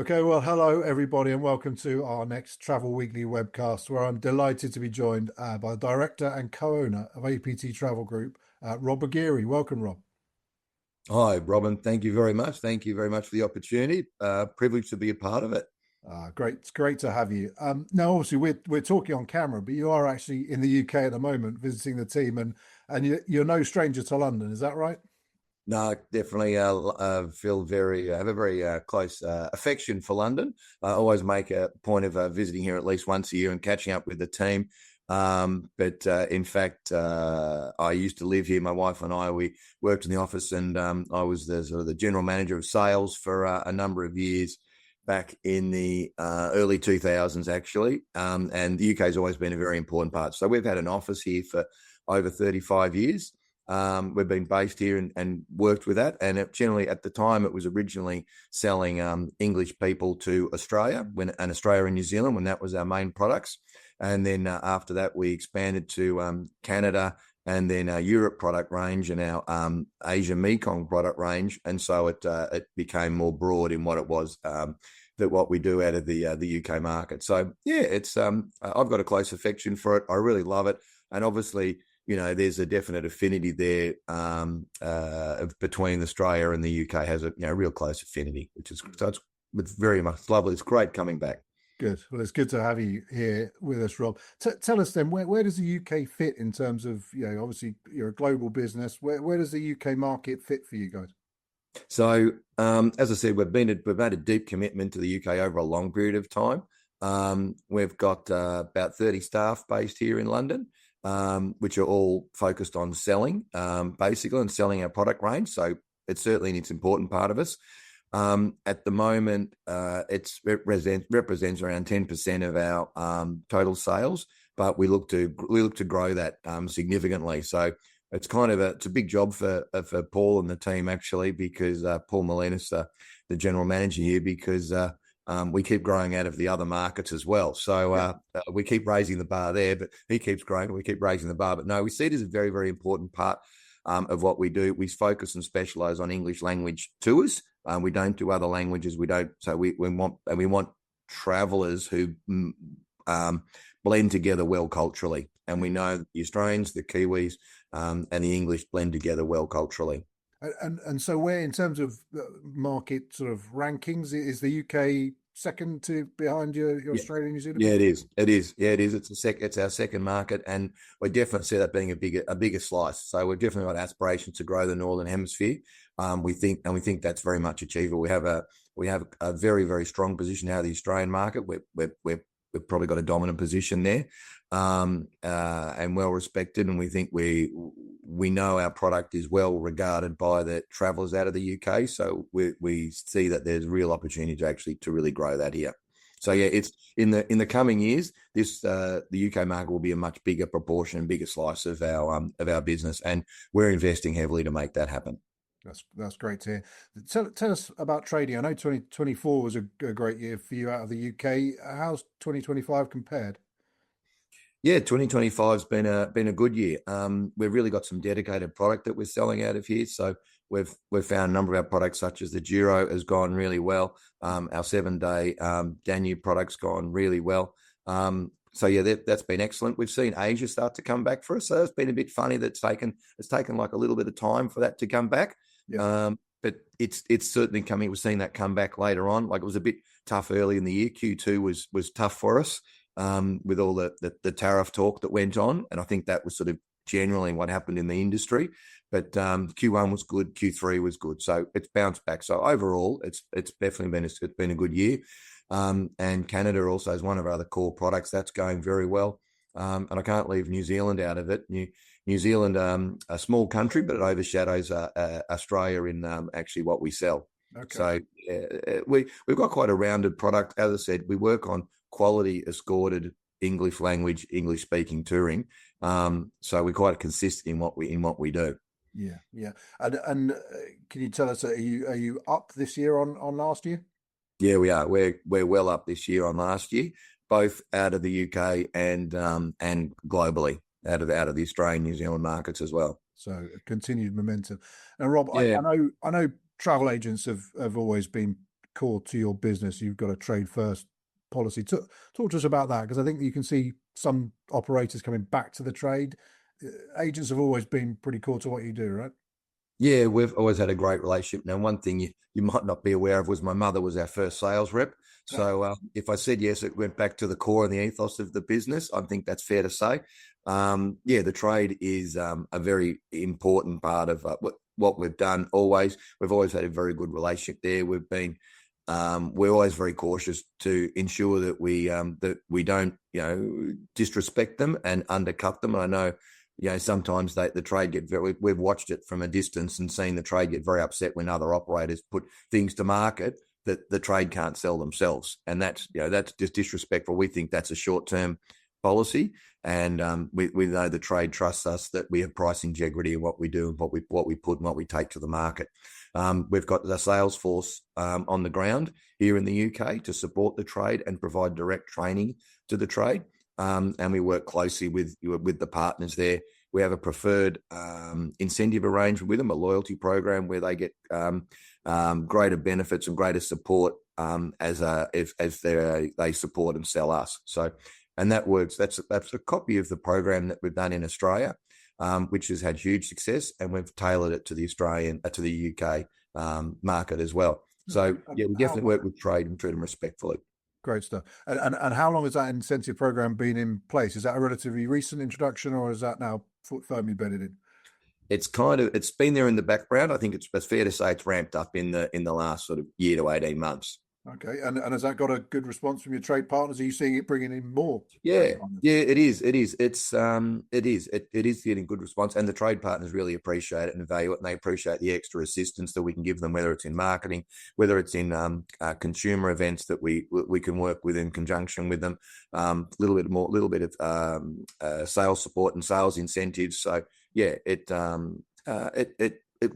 Okay, well, hello everybody, and welcome to our next Travel Weekly webcast, where I'm delighted to be joined by the director and co-owner of APT Travel Group, Rob McGeary. Welcome, Rob. Hi, Robin. Thank you very much. Thank you very much for the opportunity. Privileged to be a part of it. Great, it's great to have you. Now, obviously, we're talking on camera, but you are actually in the UK at the moment, visiting the team, and you're no stranger to London. Is that right? No, definitely feel very, have a very close affection for London. I always make a point of visiting here at least once a year and catching up with the team. But in fact, I used to live here. My wife and we worked in the office, and I was the sort of the general manager of sales for a number of years back in the early 2000s, actually. And the UK has always been a very important part. So we've had an office here for over 35 years. We've been based here and worked with that. And generally, at the time, it was originally selling English people to Australia and Australia and New Zealand when that was our main products. And then after that, we expanded to Canada and then our Europe product range and our Asia Mekong product range. And so it became more broad in what it was that what we do out of the UK market. So yeah, it's I've got a close affection for it. I really love it, and obviously, there's a definite affinity there between Australia and the UK has a real close affinity, which is so it's very much lovely. It's great coming back. Good. Well, it's good to have you here with us, Rob. Tell us then, where does the UK fit in terms of, obviously you're a global business. Where does the UK market fit for you guys? So, as I said, we've made a deep commitment to the UK over a long period of time. We've got about 30 staff based here in London, which are all focused on selling, basically, and selling our product range. So it's certainly an important part of us. At the moment, it represents around 10% of our total sales, but we look to grow that significantly. So it's it's a big job for Paul and the team, actually, because Paul Molinas, the general manager here, because we keep growing out of the other markets as well. So we keep raising the bar there, but he keeps growing. We keep raising the bar. But no, we see it as a very, very important part of what we do. We focus and specialize on English language tours. We don't do other languages. We don't. So we want travelers who blend together well culturally. And we know that the Australians, the Kiwis, and the English blend together well culturally. And so where, in terms of market sort of rankings, is the UK second to behind your Yeah. Australia, New Zealand? Yeah, it is. It is. Yeah, it is. It's our second market, and we definitely see that being a bigger slice. So we've definitely got aspirations to grow the Northern Hemisphere. We think that's very much achievable. We have a very, very strong position out of the Australian market. We've probably got a dominant position there, and well respected. And we think we know our product is well regarded by the travellers out of the UK. So we see that there's real opportunity to really grow that here. So yeah, it's in the coming years, the UK market will be a much bigger proportion, bigger slice of our business, and we're investing heavily to make that happen. That's great to hear. Tell us about trading. I know 2024 was a great year for you out of the UK. How's 2025 compared? Yeah, 2025 has been a good year. We've really got some dedicated product that we're selling out of here. So we've found a number of our products, such as the Giro, has gone really well. Our 7-day Danube product's gone really well. So yeah, that's been excellent. We've seen Asia start to come back for us. So it's been a bit funny that it's taken like a little bit of time for that to come back. Yeah. But it's certainly coming. We're seeing that come back later on. Like, it was a bit tough early in the year. Q2 was tough for us with all the tariff talk that went on, and I think that was sort of generally what happened in the industry. But Q1 was good, Q3 was good, so it's bounced back. So overall, it's definitely been a good year. And Canada also is one of our other core products that's going very well. And I can't leave New Zealand out of it. New Zealand, a small country, but it overshadows Australia in actually what we sell. Okay. So we've got quite a rounded product. As I said, we work on quality escorted English language, English speaking touring. So we're quite consistent in what we do. Yeah, yeah. And can you tell us, are you up this year on last year? Yeah, we are. We're well up this year on last year, both out of the UK and globally, out of the Australian, New Zealand markets as well. So continued momentum. And Rob, yeah. I know travel agents have always been core to your business. You've got a trade first policy. Talk to us about that, because I think you can see some operators coming back to the trade. Agents have always been pretty core to what you do, right? Yeah, we've always had a great relationship. Now, one thing you might not be aware of was my mother was our first sales rep. So if I said yes, it went back to the core and the ethos of the business. I think that's fair to say. Yeah, the trade is a very important part of what we've done. We've always had a very good relationship there. We're always very cautious to ensure that we don't disrespect them and undercut them. And I know sometimes the trade we've watched it from a distance and seen the trade get very upset when other operators put things to market that the trade can't sell themselves. And that's just disrespectful. We think that's a short-term policy. And we know the trade trusts us that we have price integrity in what we do and what we put and what we take to the market. We've got the sales force on the ground here in the UK to support the trade and provide direct training to the trade. And we work closely with the partners there. We have a preferred incentive arrangement with them, a loyalty program where they get greater benefits and greater support as they support and sell us. So, and that works. That's a copy of the program that we've done in Australia, which has had huge success, and we've tailored it to the UK market as well. So yeah, we definitely work with trade and treat them respectfully. Great stuff. And how long has that incentive program been in place? Is that a relatively recent introduction, or is that now firmly bedded in? It's been there in the background. I think it's fair to say it's ramped up in the last sort of year to 18 months. Okay, and has that got a good response from your trade partners? Are you seeing it bringing in more? Yeah, it is. It is getting good response, and the trade partners really appreciate it and value it, and they appreciate the extra assistance that we can give them, whether it's in marketing, whether it's in consumer events that we can work with in conjunction with them. Little bit of sales support and sales incentives. So yeah, it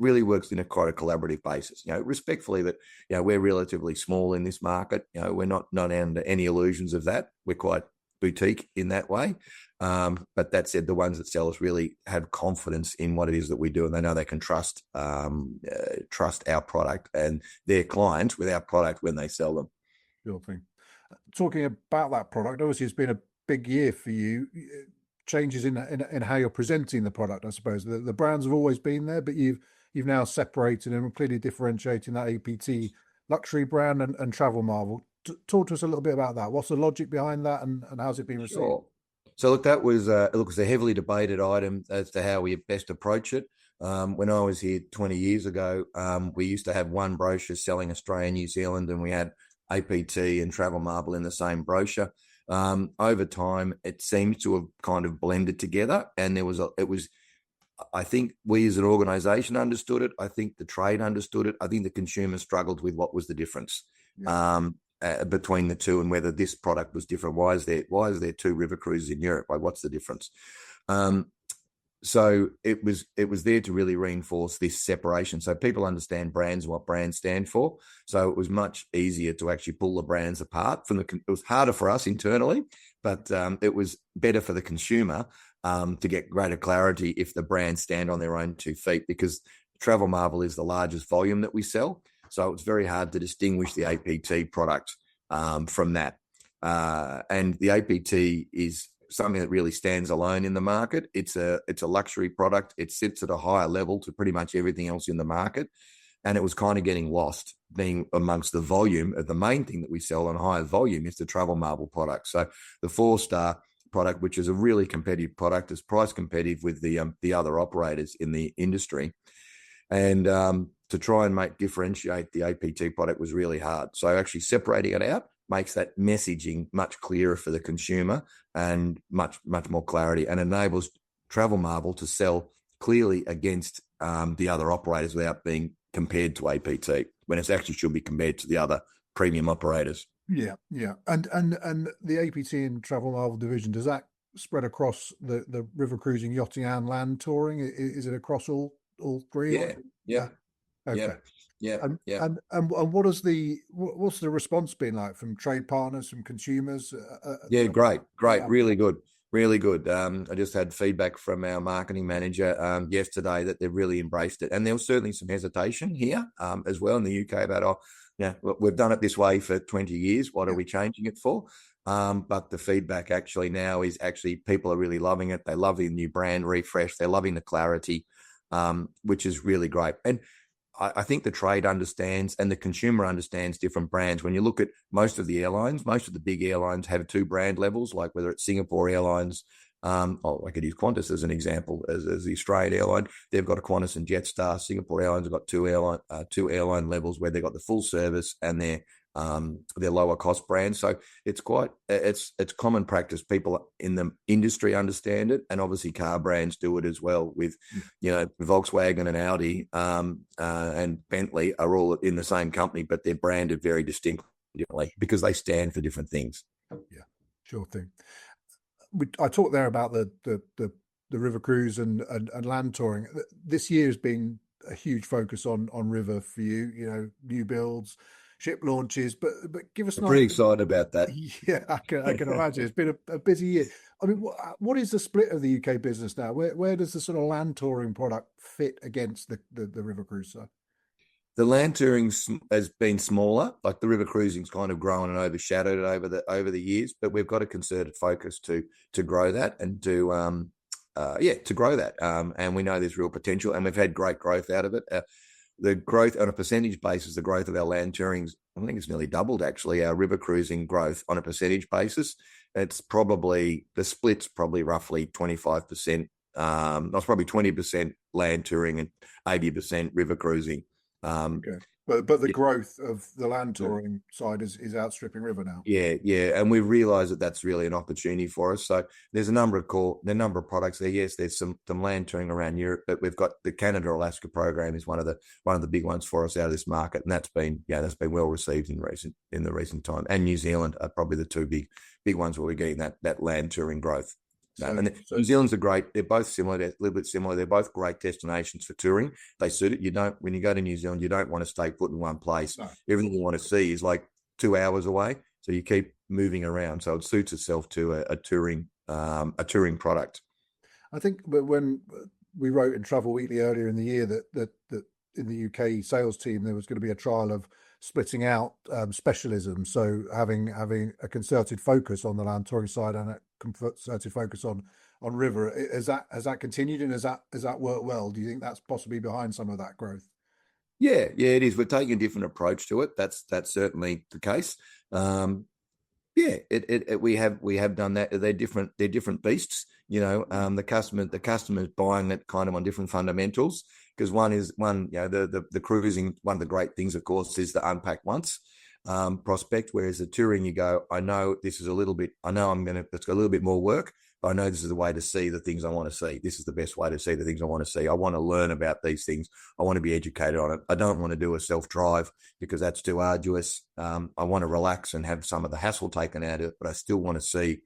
really works in quite a collaborative basis, respectfully that, we're relatively small in this market. We're not under any illusions of that. We're quite boutique in that way. But that said, the ones that sell us really have confidence in what it is that we do. And they know they can trust our product and their clients with our product when they sell them. Sure thing. Talking about that product, obviously it's been a big year for you. Changes in how you're presenting the product, I suppose. The brands have always been there, but you've now separated and clearly differentiating that APT luxury brand and Travel Marvel. Talk to us a little bit about that. What's the logic behind that, and how's it been received? Sure. So look, that was a heavily debated item as to how we best approach it. When I was here 20 years ago, we used to have one brochure selling Australia and New Zealand, and we had APT and Travel Marvel in the same brochure. Over time, it seems to have kind of blended together, and I think we as an organization understood it. I think the trade understood it. I think the consumer struggled with what was the difference between the two and whether this product was different. Why is there two river cruises in Europe? Like, what's the difference? So it was there to really reinforce this separation, so people understand brands and what brands stand for. So it was much easier to actually pull the brands apart. It was harder for us internally, but it was better for the consumer to get greater clarity if the brands stand on their own 2 feet, because Travel Marvel is the largest volume that we sell. So it's very hard to distinguish the APT product from that. And the APT is something that really stands alone in the market. It's a luxury product. It sits at a higher level to pretty much everything else in the market. And it was kind of getting lost being amongst the volume of the main thing that we sell on higher volume is the Travel Marvel product. So the 4-star product, which is a really competitive product, is price competitive with the other operators in the industry. And to try and differentiate the APT product was really hard. So actually separating it out makes that messaging much clearer for the consumer and much more clarity, and enables Travel Marvel to sell clearly against the other operators without being compared to APT, when it actually should be compared to the other premium operators. Yeah. And the APT and Travel Marvel division, does that spread across the river cruising, yachting, and land touring? Is it across all three? Yeah. Okay. Yeah. And what's the response been like from trade partners, from consumers? Great, really good. I just had feedback from our marketing manager yesterday that they've really embraced it, and there was certainly some hesitation here as well in the UK about Yeah, we've done it this way for 20 years. What are we changing it for? But the feedback actually now is actually people are really loving it. They love the new brand refresh. They're loving the clarity, which is really great. And I think the trade understands and the consumer understands different brands. When you look at most of the airlines, most of the big airlines have two brand levels, like whether it's Singapore Airlines, I could use Qantas as an example, as the Australian airline. They've got a Qantas and Jetstar. Singapore Airlines have got two airline levels where they've got the full service and their lower cost brands. So it's common practice. People in the industry understand it, and obviously car brands do it as well. With Volkswagen and Audi and Bentley are all in the same company, but they're branded very distinctly because they stand for different things. Yeah, sure thing. I talked there about the river cruise and land touring. This year has been a huge focus on river for you. New builds, ship launches, but give us. I'm pretty excited about that. Yeah, I can imagine. It's been a busy year. I mean, what is the split of the UK business now? Where does the sort of land touring product fit against the river cruise side? The land touring has been smaller, like the river cruising's kind of grown and overshadowed it over the years. But we've got a concerted focus to grow that and to grow that. And we know there's real potential, and we've had great growth out of it. The growth on a percentage basis, the growth of our land touring, I think it's nearly doubled actually. Our river cruising growth on a percentage basis, it's probably the split's probably roughly 25%. That's probably 20% land touring and 80% river cruising. Okay. But the growth of the land touring side is outstripping river now. Yeah, and we realise that that's really an opportunity for us. So there's a number of products there. Yes, there's some land touring around Europe, but we've got the Canada Alaska program is one of the big ones for us out of this market, and that's been well received in the recent time. And New Zealand are probably the two big ones where we're getting that land touring growth. New Zealand's are great. They're both similar. They're a little bit similar. They're both great destinations for touring. They suit it. When you go to New Zealand, you don't want to stay put in one place. No. Everything you want to see is like 2 hours away, so you keep moving around. So it suits itself to a touring product. I think when we wrote in Travel Weekly earlier in the year that in the UK sales team there was going to be a trial of splitting out specialism, so having a concerted focus on the land touring side and a concerted focus on river. Has that continued, and has that worked well? Do you think that's possibly behind some of that growth? Yeah, it is. We're taking a different approach to it. That's certainly the case. We have done that. They're different beasts. The customer's buying it kind of on different fundamentals, because the cruising, one of the great things, of course, is the unpack once prospect, whereas the touring, you go, I know this is it's got a little bit more work, but I know this is the way to see the things I want to see. This is the best way to see the things I want to see. I want to learn about these things. I want to be educated on it. I don't want to do a self-drive because that's too arduous. I want to relax and have some of the hassle taken out of it, but I still want to see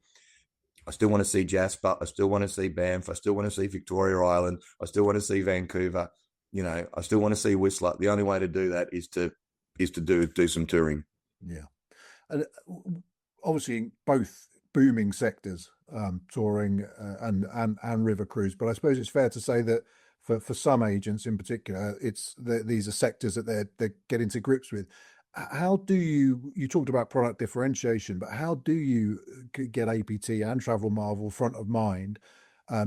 Jasper. I still want to see Banff. I still want to see Victoria Island. I still want to see Vancouver. I still want to see Whistler. The only way to do that is to do some touring. Yeah, and obviously both booming sectors, touring and river cruise. But I suppose it's fair to say that for some agents in particular, these are sectors that they're getting to grips with. How do you talked about product differentiation, but how do you get APT and Travel Marvel front of mind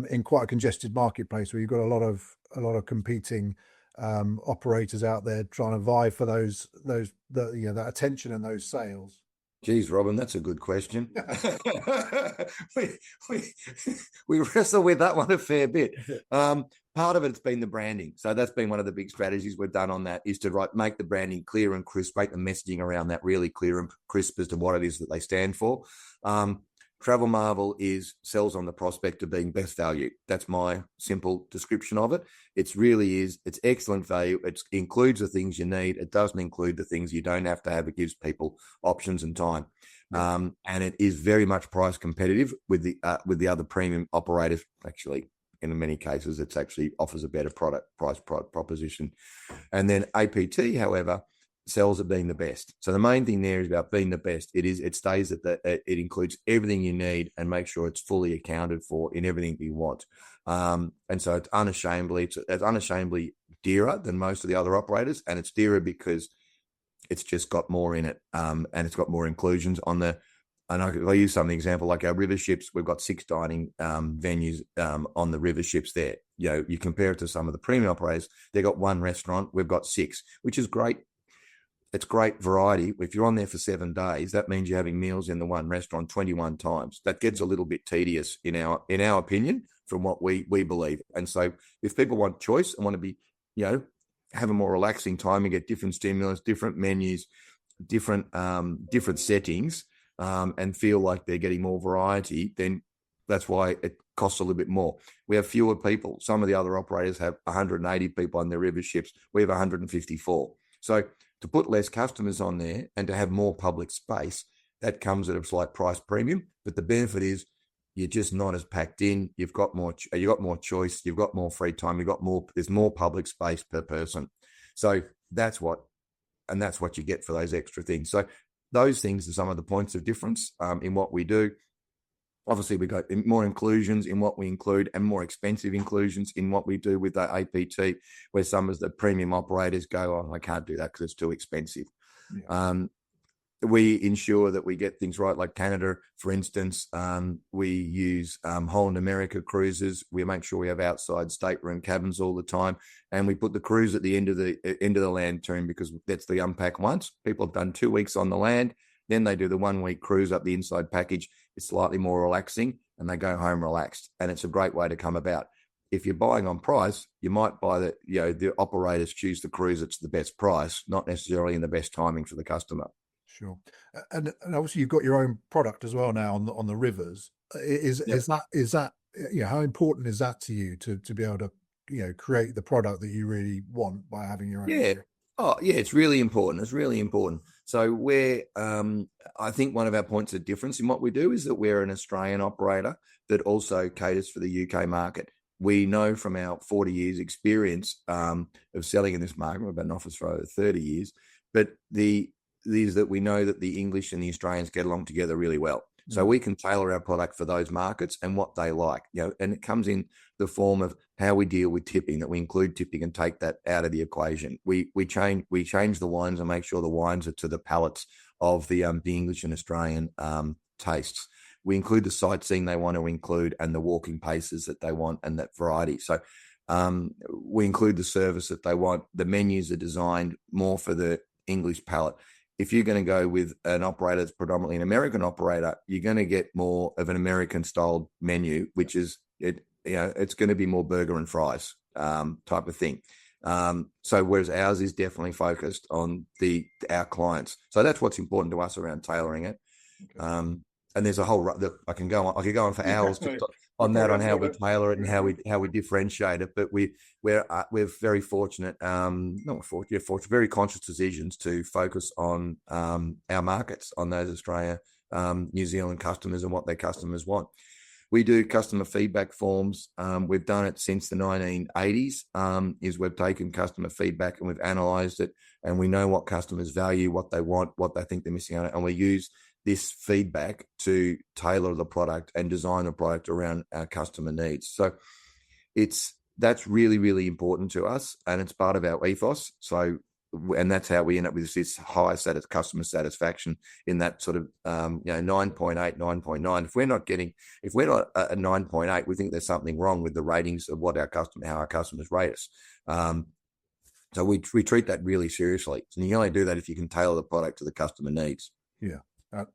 in quite a congested marketplace where you've got a lot of competing operators out there trying to vie for that attention and those sales? Geez, Robin, that's a good question. we wrestle with that one a fair bit. Part of it's been the branding. So that's been one of the big strategies we've done on that, is to make the branding clear and crisp, make the messaging around that really clear and crisp as to what it is that they stand for. Travel Marvel sells on the prospect of being best value. That's my simple description of it. It's excellent value. It includes the things you need. It doesn't include the things you don't have to have. It gives people options and time. And it is very much price competitive with the other premium operators. Actually, in many cases, it actually offers a better price proposition. And then APT, however, sells at being the best. So the main thing there is about being the best. It stays at it includes everything you need and make sure it's fully accounted for in everything you want. And so it's unashamedly dearer than most of the other operators, and it's dearer because It's just got more in it, and it's got more inclusions on the. And I'll use some example like our river ships. We've got 6 dining venues on the river ships there. You compare it to some of the premium operators. They've got 1 restaurant. We've got 6, which is great. It's great variety. If you're on there for 7 days, that means you're having meals in the 1 restaurant 21 times. That gets a little bit tedious in our opinion from what we believe. And so if people want choice and want to be, have a more relaxing time and get different stimulus, different menus, different settings, and feel like they're getting more variety, then that's why it costs a little bit more. We have fewer people. Some of the other operators have 180 people on their river ships. We have 154. So to put less customers on there and to have more public space, that comes at a slight price premium. But the benefit is you're just not as packed in. You've got more choice. You've got more free time. There's more public space per person. So that's what you get for those extra things. So those things are some of the points of difference in what we do. Obviously, we got more inclusions in what we include and more expensive inclusions in what we do with the APT, where some of the premium operators go, "Oh, I can't do that because it's too expensive." Yeah. We ensure that we get things right, like Canada, for instance. We use Holland America cruises. We make sure we have outside stateroom cabins all the time, and we put the cruise at the end of the land term because that's the unpack once. People have done 2 weeks on the land, then they do the 1 week cruise up the inside package. It's slightly more relaxing, and they go home relaxed, and it's a great way to come about. If you're buying on price, you might buy the operators choose the cruise that's the best price, not necessarily in the best timing for the customer. Sure, and obviously you've got your own product as well now on the rivers. Is that how important is that to you to be able to create the product that you really want by having your own? Yeah. Oh, yeah, it's really important. It's really important. So I think one of our points of difference in what we do is that we're an Australian operator that also caters for the UK market. We know from our 40 years experience of selling in this market, we've been in office for over 30 years, but is that we know that the English and the Australians get along together really well. So we can tailor our product for those markets and what they like, and it comes in the form of how we deal with tipping, that we include tipping and take that out of the equation. We change the wines and make sure the wines are to the palates of the English and Australian tastes. We include the sightseeing they want to include and the walking paces that they want and that variety. So we include the service that they want. The menus are designed more for the English palate. If you're going to go with an operator that's predominantly an American operator, you're going to get more of an American-style menu, which is it's going to be more burger and fries type of thing. So whereas ours is definitely focused on our clients. So that's what's important to us around tailoring it. Okay. And there's a whole I could go on for hours on how we tailor it and how we differentiate it. But we're very fortunate, very conscious decisions to focus on our markets, on those Australia, New Zealand customers and what their customers want. We do customer feedback forms. We've done it since the 1980s. We've taken customer feedback and we've analysed it, and we know what customers value, what they want, what they think they're missing out on, and we use this feedback to tailor the product and design the product around our customer needs. So that's really, really important to us, and it's part of our ethos. So, and that's how we end up with this high customer satisfaction in that sort of 9.8, 9.9. If we're not a 9.8, we think there's something wrong with the ratings of how our customers rate us. So we treat that really seriously, and you only do that if you can tailor the product to the customer needs. Yeah.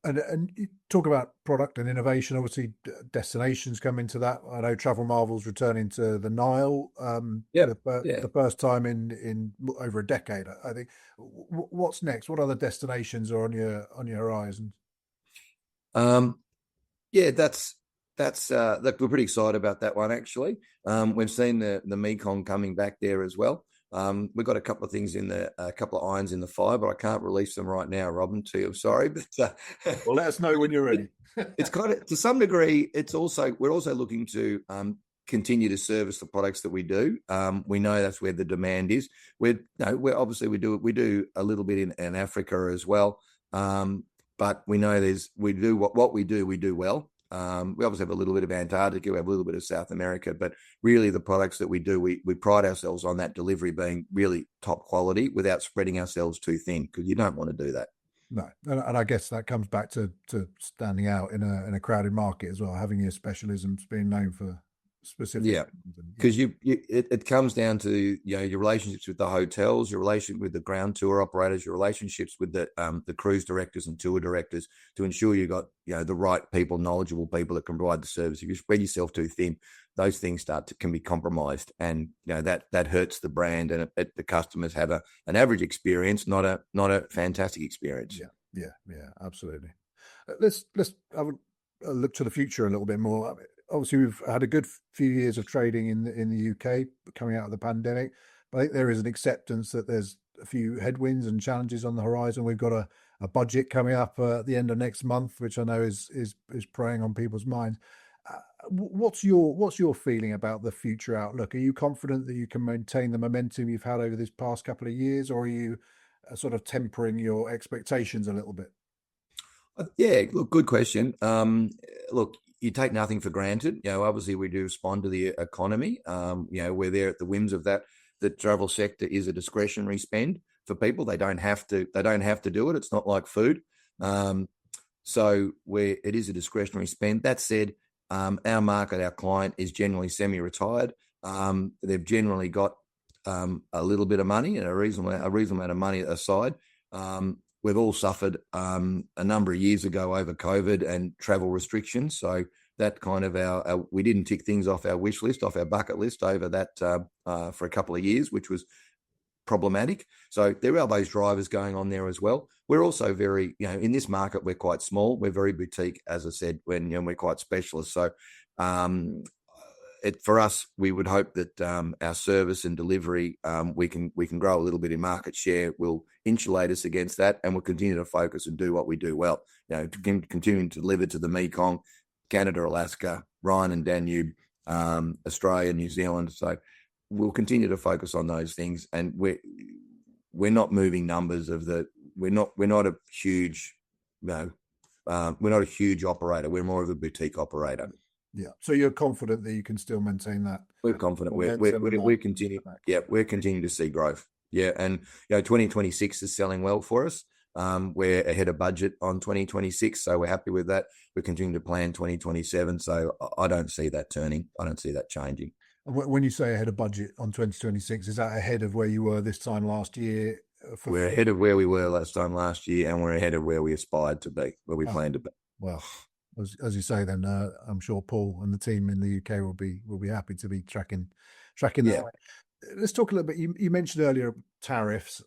And you talk about product and innovation. Obviously, destinations come into that. I know Travel Marvel's returning to the Nile. The first time in over a decade, I think. What's next? What other destinations are on your horizon? We're pretty excited about that one actually. We've seen the Mekong coming back there as well. We've got a couple of things a couple of irons in the fire, but I can't release them right now, Robin. I'm sorry, but well, let us know when you're ready. It's kind of, to some degree, we're also looking to continue to service the products that we do. We know that's where the demand is. We do a little bit in Africa as well, but we know what we do well. We obviously have a little bit of Antarctica, we have a little bit of South America, but really the products that we do, we pride ourselves on that delivery being really top quality without spreading ourselves too thin, because you don't want to do that. No, and I guess that comes back to standing out in a crowded market as well, having your specialisms, being known for specific Yeah, things. And because it comes down to your relationships with the hotels, your relationship with the ground tour operators, your relationships with the cruise directors and tour directors, to ensure you got the right people, knowledgeable people that can provide the service. If you spread yourself too thin, those things can be compromised, and that hurts the brand, and the customers have an average experience, not a fantastic experience. Yeah, absolutely. Let's have a look to the future a little bit more. I mean, obviously, we've had a good few years of trading in the UK coming out of the pandemic, but I think there is an acceptance that there's a few headwinds and challenges on the horizon. We've got a budget coming up at the end of next month, which I know is preying on people's minds. What's your feeling about the future outlook? Are you confident that you can maintain the momentum you've had over this past couple of years, or are you sort of tempering your expectations a little bit? Yeah, look, good question. Look, you take nothing for granted. Obviously we do respond to the economy. We're there at the whims of that. The travel sector is a discretionary spend for people. They don't have to do it. It's not like food. So it is a discretionary spend. That said, our market, our client is generally semi-retired. They've generally got a little bit of money and a reasonable amount of money aside. We've all suffered a number of years ago over COVID and travel restrictions. So that kind of we didn't tick things off our wish list, off our bucket list over that for a couple of years, which was problematic. So there are those drivers going on there as well. We're also very, in this market, we're quite small. We're very boutique, as I said, when we're quite specialist. So for us, we would hope that our service and delivery, we can grow a little bit in market share, will insulate us against that, and we'll continue to focus and do what we do well. Continuing to deliver to the Mekong, Canada, Alaska, Rhine and Danube, Australia, New Zealand. So we'll continue to focus on those things, and we're not moving numbers of the. We're not a huge, we're not a huge operator. We're more of a boutique operator. Yeah. So you're confident that you can still maintain that? We're confident. We're continuing. Yeah, we're continuing to see growth. Yeah, and 2026 is selling well for us. We're ahead of budget on 2026, so we're happy with that. We're continuing to plan 2027, so I don't see that turning. I don't see that changing. When you say ahead of budget on 2026, is that ahead of where you were this time last year? We're ahead of where we were last year, and we're ahead of where we aspired to be, where we planned to be. Well, as you say, then I'm sure Paul and the team in the UK will be happy to be tracking that way. Let's talk a little bit. You mentioned earlier tariffs,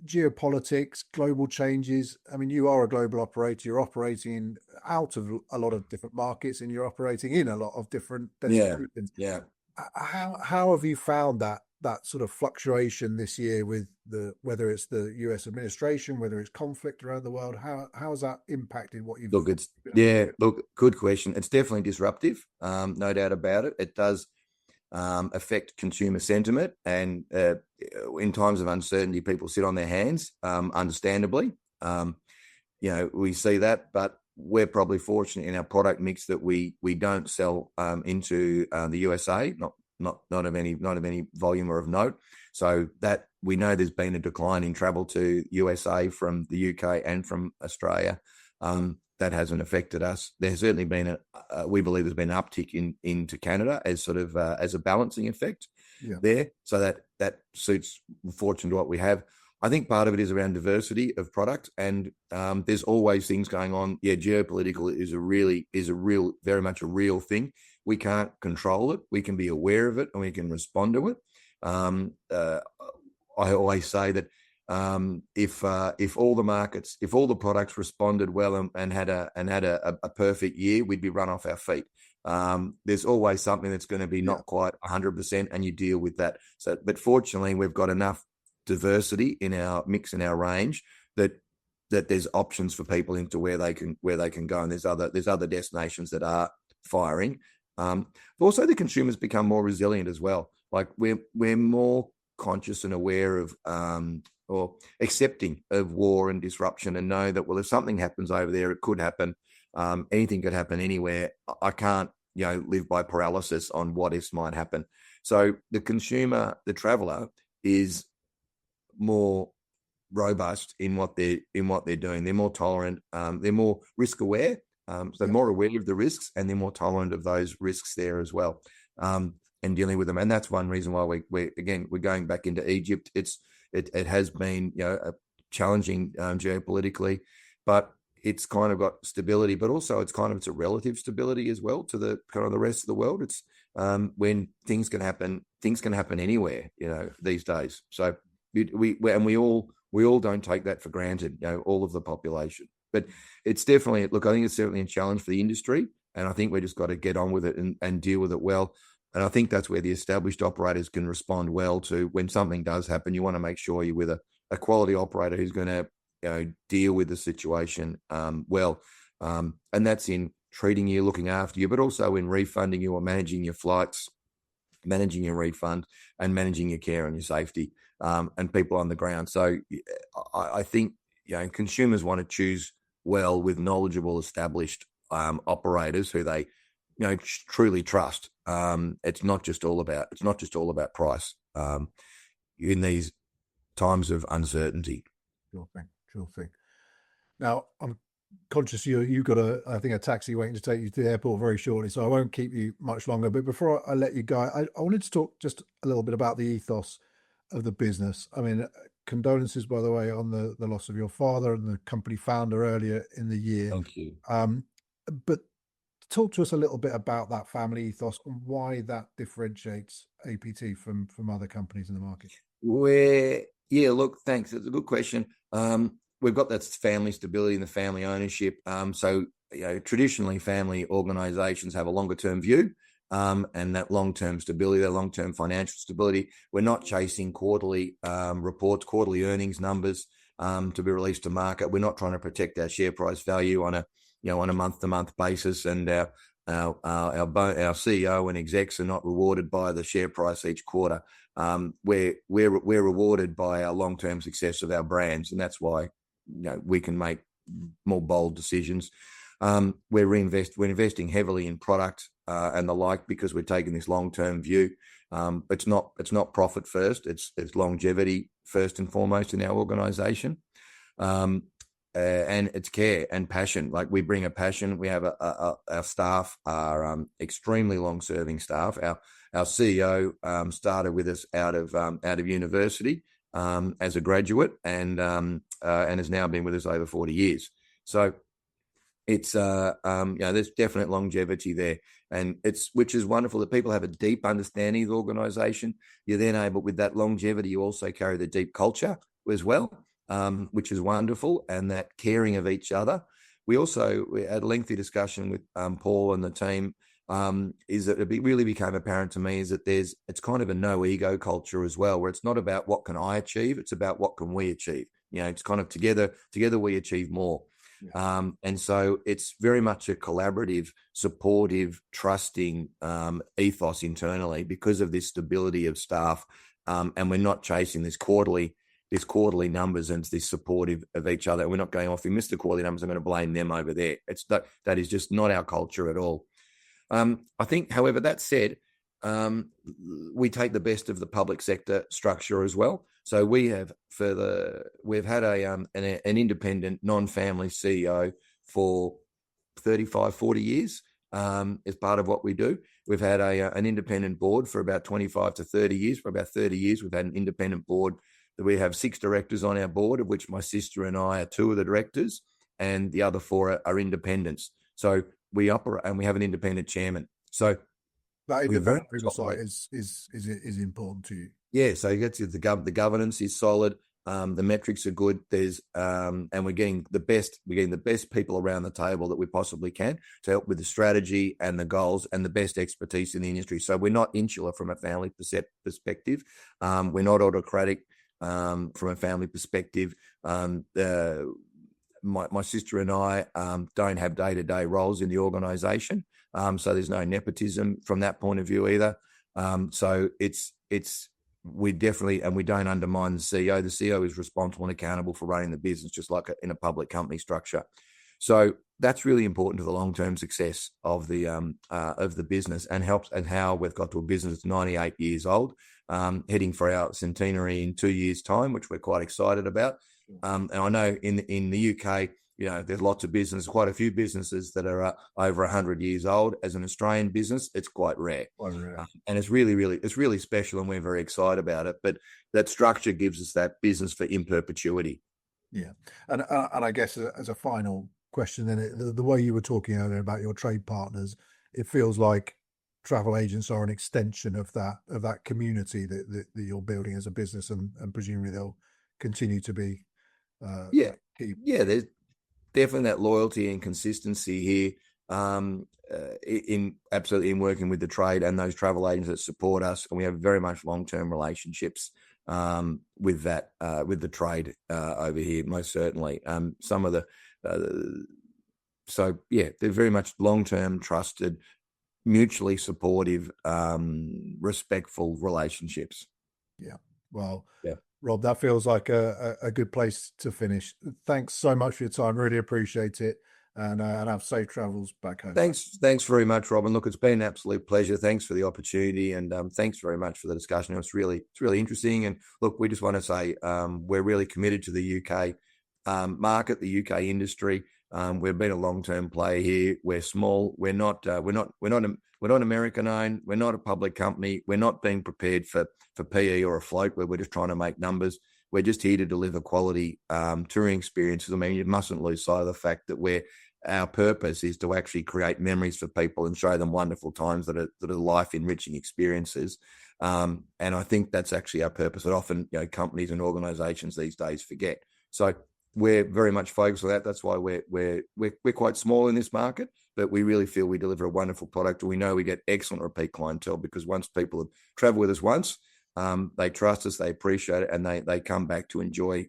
geopolitics, global changes. I mean, you are a global operator. You're operating out of a lot of different markets, and you're operating in a lot of different destinations. Yeah. How have you found that sort of fluctuation this year with whether it's the US administration, whether it's conflict around the world? How has that impacted what you've look, good question. It's definitely disruptive, no doubt about it. It does affect consumer sentiment, and in times of uncertainty, people sit on their hands, understandably. We see that, but we're probably fortunate in our product mix that we don't sell into the USA, not of any volume or of note. So that we know there's been a decline in travel to USA from the UK and from Australia. That hasn't affected us. There's certainly been we believe there's been an uptick into Canada as sort of as a balancing effect there. So that suits fortune to what we have. I think part of it is around diversity of product, and there's always things going on. Yeah, geopolitical is very much a real thing. We can't control it. We can be aware of it, and we can respond to it. I always say that if all the products responded well and had a perfect year, we'd be run off our feet. There's always something that's going to be not quite 100%, and you deal with that. So, but fortunately, we've got enough diversity in our mix and our range that there's options for people into where they can go, and there's other destinations that are firing. But also the consumers become more resilient as well. Like we're more conscious and aware of or accepting of war and disruption, and know that, well, if something happens over there, it could happen Anything could happen anywhere. I can't, live by paralysis on what ifs might happen. So the consumer, the traveler, is more robust in what they're doing. They're more tolerant. They're more risk aware. So they're more aware of the risks, and they're more tolerant of those risks there as well, and dealing with them. And that's one reason why we're going back into Egypt. It has been challenging geopolitically, but it's kind of got stability. But also it's a relative stability as well to the kind of the rest of the world. It's when things can happen anywhere, these days. So we all don't take that for granted, all of the population. But it's definitely, look, I think it's certainly a challenge for the industry, and I think we just got to get on with it and deal with it well. And I think that's where the established operators can respond well to when something does happen. You want to make sure you're with a quality operator who's going to deal with the situation well. And that's in treating you, looking after you, but also in refunding you or managing your flights, managing your refund, and managing your care and your safety, and people on the ground. So I think consumers want to choose well with knowledgeable, established operators who they truly trust. It's not just all about price in these times of uncertainty. Sure thing. Now, I'm conscious you've got I think a taxi waiting to take you to the airport very shortly, so I won't keep you much longer. But before I let you go, I wanted to talk just a little bit about the ethos of the business. I mean, condolences, by the way, on the loss of your father and the company founder earlier in the year. Thank you. But talk to us a little bit about that family ethos and why that differentiates APT from other companies in the market. Look, thanks. It's a good question. We've got that family stability and the family ownership. So traditionally, family organisations have a longer term view, and that long term stability, that long term financial stability. We're not chasing quarterly reports, quarterly earnings numbers to be released to market. We're not trying to protect our share price value on a month to month basis, and our CEO and execs are not rewarded by the share price each quarter. We're rewarded by our long term success of our brands, and that's why we can make more bold decisions. We're investing heavily in product and the like, because we're taking this long term view. It's not profit first; it's longevity first and foremost in our organisation. And it's care and passion. Like, we bring a passion. We have our staff are extremely long-serving staff. Our CEO started with us out of university as a graduate, and has now been with us over 40 years. So it's there's definite longevity there, and which is wonderful that people have a deep understanding of the organisation. You're then able, with that longevity, you also carry the deep culture as well. Which is wonderful, and that caring of each other. We had a lengthy discussion with Paul and the team. Is that it really became apparent to me is that it's kind of a no ego culture as well, where it's not about what can I achieve, it's about what can we achieve. It's kind of together we achieve more. Yeah. And so it's very much a collaborative, supportive, trusting ethos internally because of this stability of staff, and we're not chasing this quarterly numbers, and this supportive of each other. We're not going off, we missed the quarterly numbers, I'm going to blame them over there. That is just not our culture at all. I think, however, that said, we take the best of the public sector structure as well. So we've had an independent non-family CEO for 35, 40 years as part of what we do. We've had an independent board for about 25 to 30 years. For about 30 years, we've had an independent board. We have 6 directors on our board, of which my sister and I are 2 of the directors, and the other 4 are independents. So we operate, and we have an independent chairman. So that independent oversight is important to you. Yeah, so the governance is solid. The metrics are good. And we're getting the best people around the table that we possibly can to help with the strategy and the goals and the best expertise in the industry. So we're not insular from a family perspective. We're not autocratic. From a family perspective, my sister and I don't have day-to-day roles in the organisation, so there's no nepotism from that point of view either. So we definitely, and we don't undermine the CEO. The CEO is responsible and accountable for running the business, just like in a public company structure. So that's really important to the long-term success of the business, and helps, and how we've got to a business that's 98 years old, heading for our centenary in 2 years' time, which we're quite excited about. And I know in the UK, there's lots of business, quite a few businesses that are over 100 years old. As an Australian business, it's quite rare. And it's really special, and we're very excited about it. But that structure gives us that business for in perpetuity. Yeah. And I guess as a final question, then the way you were talking earlier about your trade partners, it feels like travel agents are an extension of that community that you're building as a business, and presumably they'll continue to be. Yeah, Key. yeah. There's definitely that loyalty and consistency here. In working with the trade and those travel agents that support us, and we have very much long-term relationships with the trade over here, most certainly. Some of the so yeah, they're very much long-term, trusted, mutually supportive, respectful relationships. Yeah. Well, yeah. Rob, that feels like a good place to finish. Thanks so much for your time. Really appreciate it. And have safe travels back home. Thanks very much, Robin. Look, it's been an absolute pleasure. Thanks for the opportunity, and thanks very much for the discussion. It's really interesting. And look, we just want to say we're really committed to the UK market, the UK industry. We've been a long-term player here. We're small. We're not American owned. We're not a public company. We're not being prepared for PE or a float where we're just trying to make numbers. We're just here to deliver quality touring experiences. I mean, you mustn't lose sight of the fact that our purpose is to actually create memories for people and show them wonderful times that are life-enriching experiences. And I think that's actually our purpose that often companies and organisations these days forget. So we're very much focused on that. That's why we're quite small in this market, but we really feel we deliver a wonderful product. And we know we get excellent repeat clientele, because once people have travelled with us once, they trust us, they appreciate it, and they come back to enjoy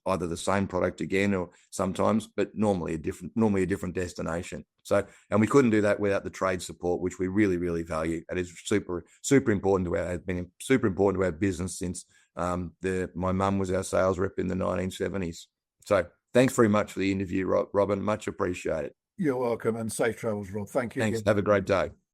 either the same product again, or sometimes, but normally a different destination. So, and we couldn't do that without the trade support, which we really value. It is super important to has been super important to our business since my mum was our sales rep in the 1970s. So thanks very much for the interview, Robin. Much appreciated. You're welcome, and safe travels, Rob. Thank you. Thanks. Again. Have a great day.